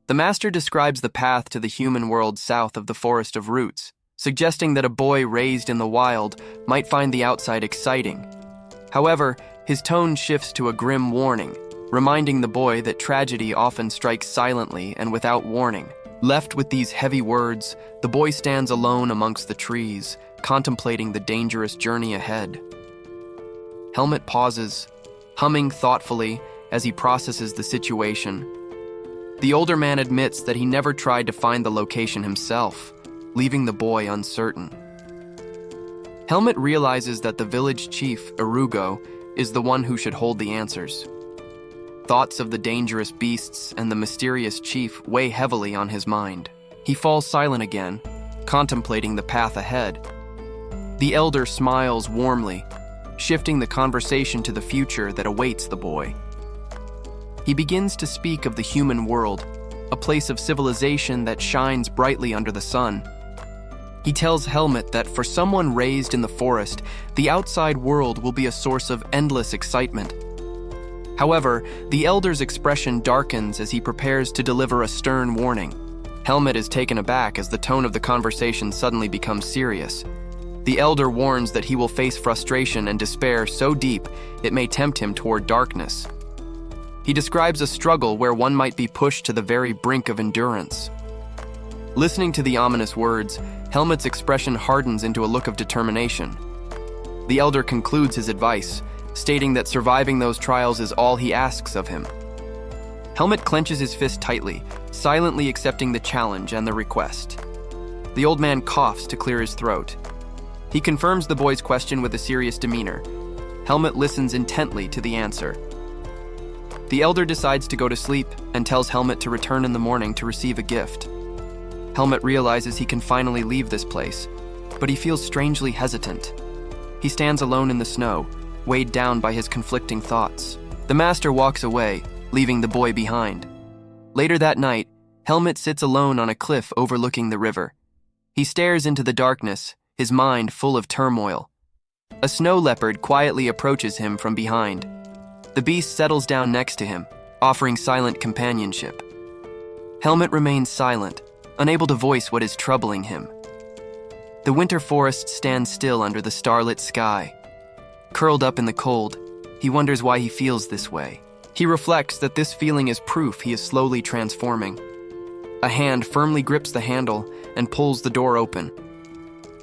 The master describes the path to the human world south of the Forest of Roots, suggesting that a boy raised in the wild might find the outside exciting. However, his tone shifts to a grim warning, reminding the boy that tragedy often strikes silently and without warning. Left with these heavy words, the boy stands alone amongst the trees, contemplating the dangerous journey ahead. Helmut pauses, humming thoughtfully as he processes the situation. The older man admits that he never tried to find the location himself, leaving the boy uncertain. Helmut realizes that the village chief, Erugo, is the one who should hold the answers. Thoughts of the dangerous beasts and the mysterious chief weigh heavily on his mind. He falls silent again, contemplating the path ahead. The elder smiles warmly, shifting the conversation to the future that awaits the boy. He begins to speak of the human world, a place of civilization that shines brightly under the sun. He tells Helmut that for someone raised in the forest, the outside world will be a source of endless excitement. However, the elder's expression darkens as he prepares to deliver a stern warning. Helmut is taken aback as the tone of the conversation suddenly becomes serious. The elder warns that he will face frustration and despair so deep it may tempt him toward darkness. He describes a struggle where one might be pushed to the very brink of endurance. Listening to the ominous words, Helmut's expression hardens into a look of determination. The elder concludes his advice, stating that surviving those trials is all he asks of him. Helmut clenches his fist tightly, silently accepting the challenge and the request. The old man coughs to clear his throat. He confirms the boy's question with a serious demeanor. Helmut listens intently to the answer. The elder decides to go to sleep and tells Helmut to return in the morning to receive a gift. Helmut realizes he can finally leave this place, but he feels strangely hesitant. He stands alone in the snow, weighed down by his conflicting thoughts. The master walks away, leaving the boy behind. Later that night, Helmut sits alone on a cliff overlooking the river. He stares into the darkness, his mind full of turmoil. A snow leopard quietly approaches him from behind. The beast settles down next to him, offering silent companionship. Helmut remains silent, unable to voice what is troubling him. The winter forest stands still under the starlit sky. Curled up in the cold, he wonders why he feels this way. He reflects that this feeling is proof he is slowly transforming. A hand firmly grips the handle and pulls the door open.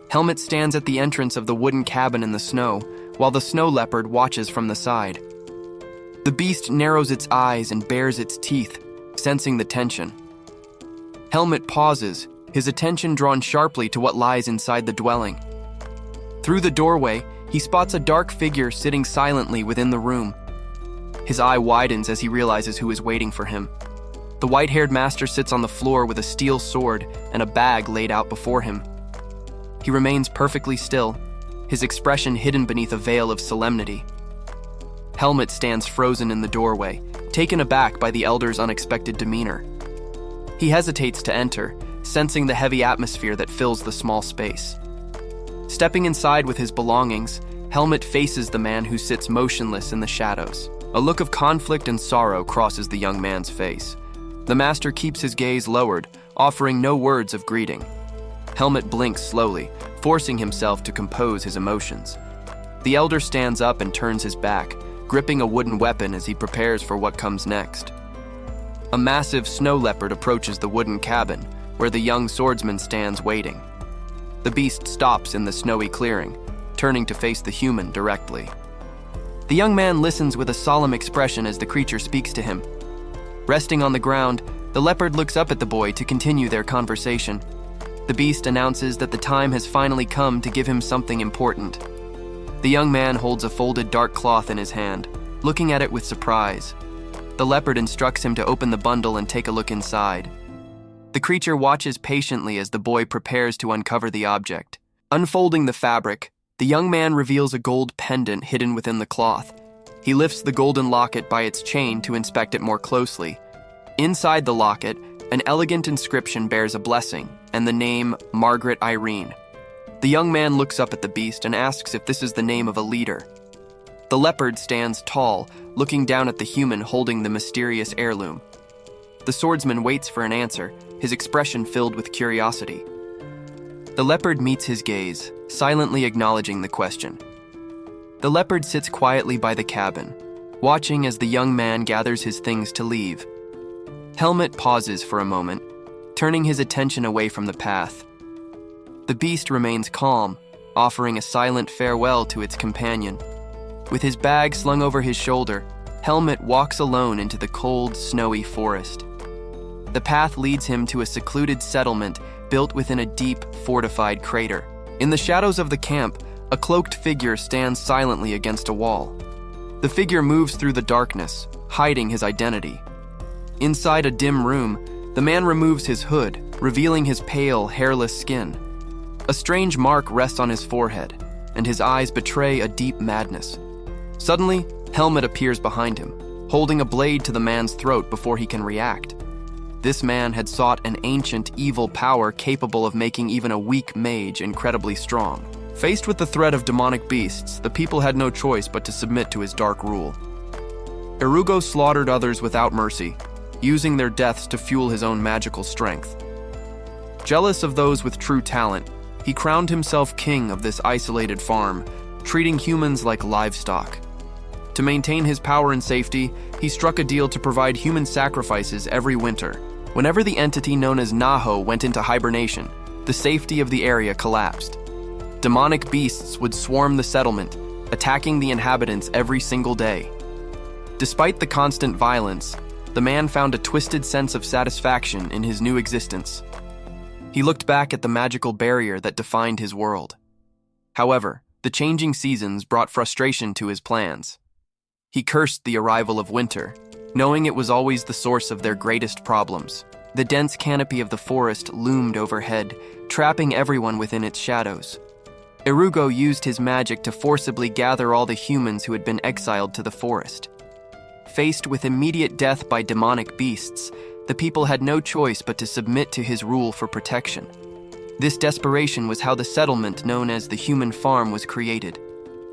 Helmut stands at the entrance of the wooden cabin in the snow, while the snow leopard watches from the side. The beast narrows its eyes and bares its teeth, sensing the tension. Helmut pauses, his attention drawn sharply to what lies inside the dwelling. Through the doorway, he spots a dark figure sitting silently within the room. His eye widens as he realizes who is waiting for him. The white-haired master sits on the floor with a steel sword and a bag laid out before him. He remains perfectly still, his expression hidden beneath a veil of solemnity. Helmut stands frozen in the doorway, taken aback by the elder's unexpected demeanor. He hesitates to enter, sensing the heavy atmosphere that fills the small space. Stepping inside with his belongings, Helmut faces the man who sits motionless in the shadows. A look of conflict and sorrow crosses the young man's face. The master keeps his gaze lowered, offering no words of greeting. Helmet blinks slowly, forcing himself to compose his emotions. The elder stands up and turns his back, gripping a wooden weapon as he prepares for what comes next. A massive snow leopard approaches the wooden cabin, where the young swordsman stands waiting. The beast stops in the snowy clearing, turning to face the human directly. The young man listens with a solemn expression as the creature speaks to him. Resting on the ground, the leopard looks up at the boy to continue their conversation. The beast announces that the time has finally come to give him something important. The young man holds a folded dark cloth in his hand, looking at it with surprise. The leopard instructs him to open the bundle and take a look inside. The creature watches patiently as the boy prepares to uncover the object. Unfolding the fabric, the young man reveals a gold pendant hidden within the cloth. He lifts the golden locket by its chain to inspect it more closely. Inside the locket, an elegant inscription bears a blessing and the name Margaret Irene. The young man looks up at the beast and asks if this is the name of a leader. The leopard stands tall, looking down at the human holding the mysterious heirloom. The swordsman waits for an answer, his expression filled with curiosity. The leopard meets his gaze, silently acknowledging the question. The leopard sits quietly by the cabin, watching as the young man gathers his things to leave. Helmet pauses for a moment, turning his attention away from the path. The beast remains calm, offering a silent farewell to its companion. With his bag slung over his shoulder, Helmet walks alone into the cold, snowy forest. The path leads him to a secluded settlement built within a deep, fortified crater. In the shadows of the camp, a cloaked figure stands silently against a wall. The figure moves through the darkness, hiding his identity. Inside a dim room, the man removes his hood, revealing his pale, hairless skin. A strange mark rests on his forehead, and his eyes betray a deep madness. Suddenly, Helmet appears behind him, holding a blade to the man's throat before he can react. This man had sought an ancient, evil power capable of making even a weak mage incredibly strong. Faced with the threat of demonic beasts, the people had no choice but to submit to his dark rule. Irugo slaughtered others without mercy, using their deaths to fuel his own magical strength. Jealous of those with true talent, he crowned himself king of this isolated farm, treating humans like livestock. To maintain his power and safety, he struck a deal to provide human sacrifices every winter. Whenever the entity known as Naho went into hibernation, the safety of the area collapsed. Demonic beasts would swarm the settlement, attacking the inhabitants every single day. Despite the constant violence, the man found a twisted sense of satisfaction in his new existence. He looked back at the magical barrier that defined his world. However, the changing seasons brought frustration to his plans. He cursed the arrival of winter, knowing it was always the source of their greatest problems. The dense canopy of the forest loomed overhead, trapping everyone within its shadows. Irugo used his magic to forcibly gather all the humans who had been exiled to the forest. Faced with immediate death by demonic beasts, the people had no choice but to submit to his rule for protection. This desperation was how the settlement known as the Human Farm was created.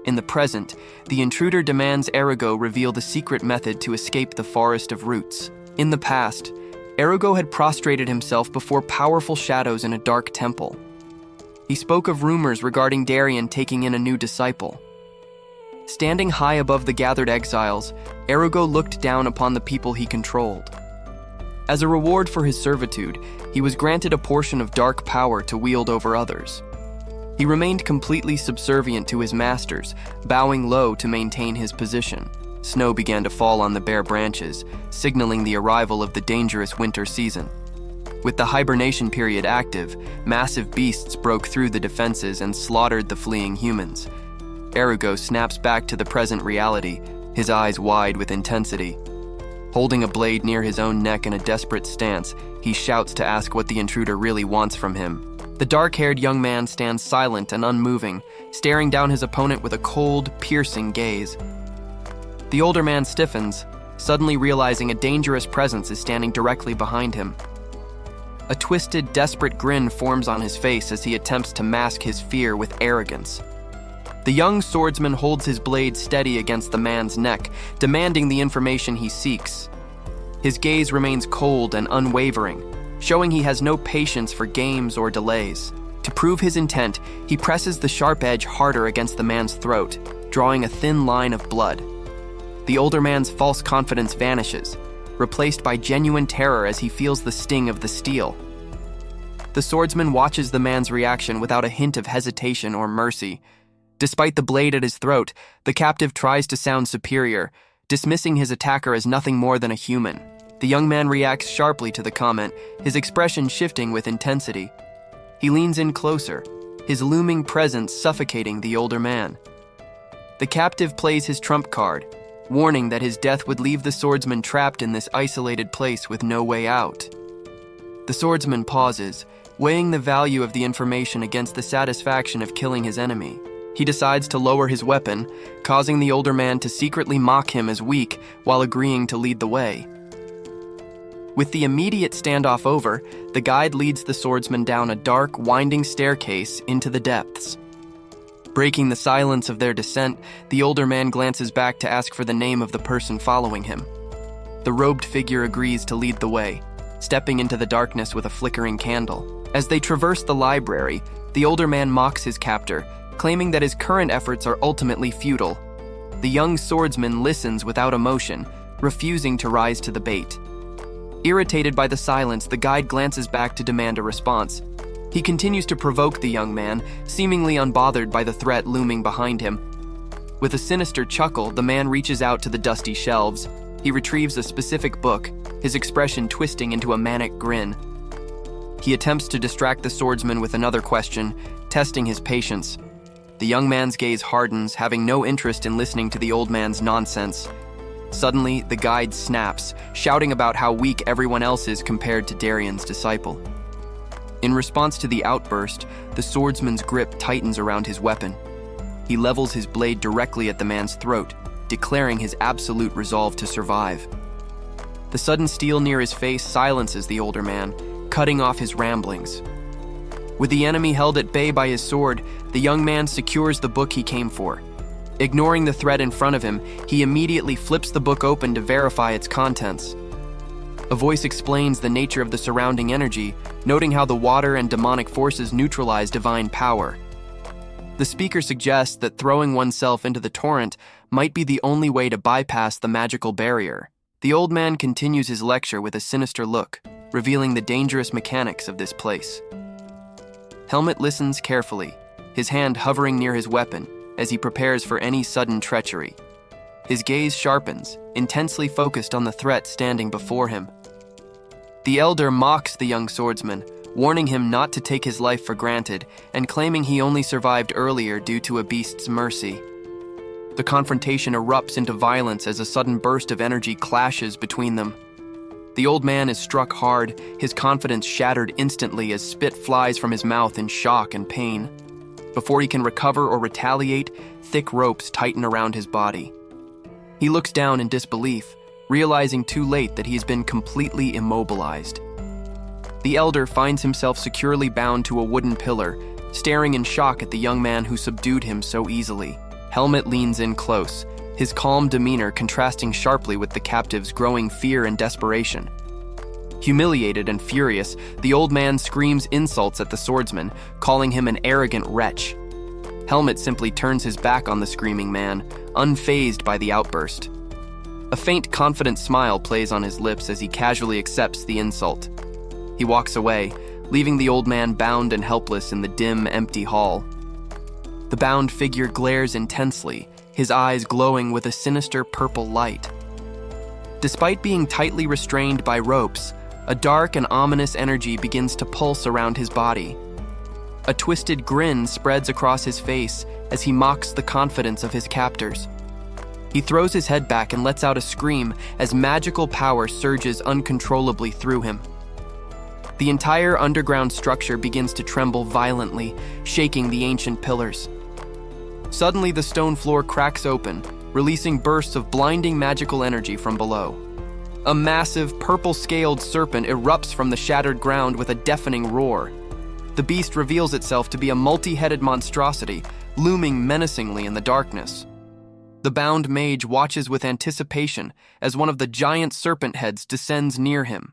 In the present, the intruder demands Irugo reveal the secret method to escape the Forest of Roots. In the past, Irugo had prostrated himself before powerful shadows in a dark temple. He spoke of rumors regarding Darien taking in a new disciple. Standing high above the gathered exiles, Irugo looked down upon the people he controlled. As a reward for his servitude, he was granted a portion of dark power to wield over others. He remained completely subservient to his masters, bowing low to maintain his position. Snow began to fall on the bare branches, signaling the arrival of the dangerous winter season. With the hibernation period active, massive beasts broke through the defenses and slaughtered the fleeing humans. Irugo snaps back to the present reality, his eyes wide with intensity. Holding a blade near his own neck in a desperate stance, he shouts to ask what the intruder really wants from him. The dark-haired young man stands silent and unmoving, staring down his opponent with a cold, piercing gaze. The older man stiffens, suddenly realizing a dangerous presence is standing directly behind him. A twisted, desperate grin forms on his face as he attempts to mask his fear with arrogance. The young swordsman holds his blade steady against the man's neck, demanding the information he seeks. His gaze remains cold and unwavering, showing he has no patience for games or delays. To prove his intent, he presses the sharp edge harder against the man's throat, drawing a thin line of blood. The older man's false confidence vanishes, replaced by genuine terror as he feels the sting of the steel. The swordsman watches the man's reaction without a hint of hesitation or mercy. Despite the blade at his throat, the captive tries to sound superior, dismissing his attacker as nothing more than a human. The young man reacts sharply to the comment, his expression shifting with intensity. He leans in closer, his looming presence suffocating the older man. The captive plays his trump card, warning that his death would leave the swordsman trapped in this isolated place with no way out. The swordsman pauses, weighing the value of the information against the satisfaction of killing his enemy. He decides to lower his weapon, causing the older man to secretly mock him as weak while agreeing to lead the way. With the immediate standoff over, the guide leads the swordsman down a dark, winding staircase into the depths. Breaking the silence of their descent, the older man glances back to ask for the name of the person following him. The robed figure agrees to lead the way, stepping into the darkness with a flickering candle. As they traverse the library, the older man mocks his captor, claiming that his current efforts are ultimately futile. The young swordsman listens without emotion, refusing to rise to the bait. Irritated by the silence, the guide glances back to demand a response. He continues to provoke the young man, seemingly unbothered by the threat looming behind him. With a sinister chuckle, the man reaches out to the dusty shelves. He retrieves a specific book, his expression twisting into a manic grin. He attempts to distract the swordsman with another question, testing his patience. The young man's gaze hardens, having no interest in listening to the old man's nonsense. Suddenly, the guide snaps, shouting about how weak everyone else is compared to Darian's disciple. In response to the outburst, the swordsman's grip tightens around his weapon. He levels his blade directly at the man's throat, declaring his absolute resolve to survive. The sudden steel near his face silences the older man, cutting off his ramblings. With the enemy held at bay by his sword, the young man secures the book he came for. Ignoring the threat in front of him, he immediately flips the book open to verify its contents. A voice explains the nature of the surrounding energy, noting how the water and demonic forces neutralize divine power. The speaker suggests that throwing oneself into the torrent might be the only way to bypass the magical barrier. The old man continues his lecture with a sinister look, revealing the dangerous mechanics of this place. Helmet listens carefully, his hand hovering near his weapon as he prepares for any sudden treachery. His gaze sharpens, intensely focused on the threat standing before him. The elder mocks the young swordsman, warning him not to take his life for granted and claiming he only survived earlier due to a beast's mercy. The confrontation erupts into violence as a sudden burst of energy clashes between them. The old man is struck hard, his confidence shattered instantly as spit flies from his mouth in shock and pain. Before he can recover or retaliate, thick ropes tighten around his body. He looks down in disbelief, realizing too late that he's been completely immobilized. The elder finds himself securely bound to a wooden pillar, staring in shock at the young man who subdued him so easily. Helmet leans in close, his calm demeanor contrasting sharply with the captive's growing fear and desperation. Humiliated and furious, the old man screams insults at the swordsman, calling him an arrogant wretch. Helmet simply turns his back on the screaming man, unfazed by the outburst. A faint, confident smile plays on his lips as he casually accepts the insult. He walks away, leaving the old man bound and helpless in the dim, empty hall. The bound figure glares intensely, his eyes glowing with a sinister purple light. Despite being tightly restrained by ropes, a dark and ominous energy begins to pulse around his body. A twisted grin spreads across his face as he mocks the confidence of his captors. He throws his head back and lets out a scream as magical power surges uncontrollably through him. The entire underground structure begins to tremble violently, shaking the ancient pillars. Suddenly, the stone floor cracks open, releasing bursts of blinding magical energy from below. A massive, purple-scaled serpent erupts from the shattered ground with a deafening roar. The beast reveals itself to be a multi-headed monstrosity, looming menacingly in the darkness. The bound mage watches with anticipation as one of the giant serpent heads descends near him.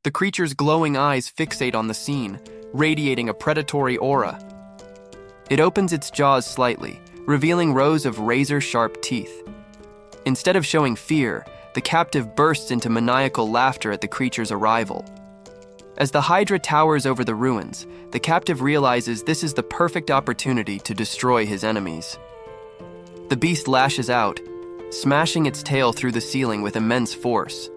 The creature's glowing eyes fixate on the scene, radiating a predatory aura. It opens its jaws slightly, revealing rows of razor-sharp teeth. Instead of showing fear, the captive bursts into maniacal laughter at the creature's arrival. As the Hydra towers over the ruins, the captive realizes this is the perfect opportunity to destroy his enemies. The beast lashes out, smashing its tail through the ceiling with immense force.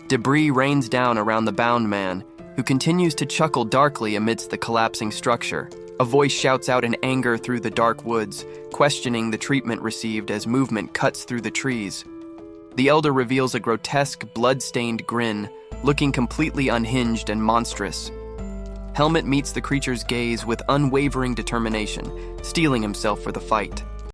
Debris rains down around the bound man, who continues to chuckle darkly amidst the collapsing structure. A voice shouts out in anger through the dark woods, questioning the treatment received as movement cuts through the trees. The elder reveals a grotesque, blood-stained grin, looking completely unhinged and monstrous. Helmet meets the creature's gaze with unwavering determination, steeling himself for the fight.